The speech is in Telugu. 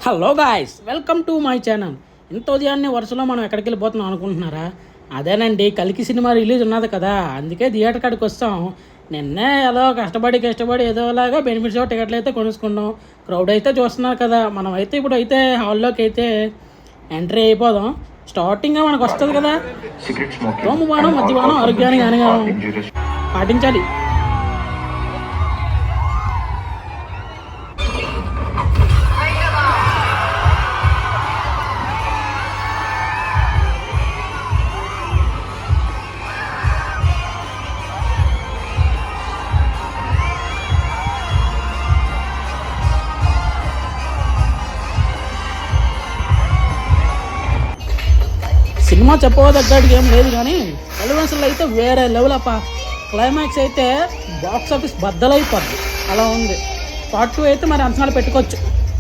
Hello guys, welcome to my channel. ఇంత ఉదయాన్నే వరుసలో మనం ఎక్కడికి వెళ్ళిపోతున్నాం అనుకుంటున్నారా? అదేనండి, కల్కి సినిమా రిలీజ్ ఉన్నది కదా, అందుకే థియేటర్ కాడికి వస్తాం. నిన్నే ఏదో కష్టపడి ఏదోలాగా బెనిఫిట్స్ టికెట్లు అయితే కొనుక్కున్నాం. క్రౌడ్ అయితే చూస్తున్నారు కదా, మనం అయితే ఇప్పుడు అయితే హాల్లోకి అయితే ఎంట్రీ అయిపోదాం. స్టార్టింగ్గా మనకు వస్తుంది కదా, సోమవారం మధ్యవానం ఆరోగ్యానికి హానికరం పాటించాలి. సినిమా చెప్పదగ్గడికి ఏం లేదు, కానీ ఎలివెన్స్లో అయితే వేరే లెవెల్ అప్ప. క్లైమాక్స్ అయితే బాక్స్ ఆఫీస్ బద్దలైపోద్ది, అలా ఉంది. పార్ట్ 2 అయితే మరి అంచనాలు పెట్టుకోవచ్చు.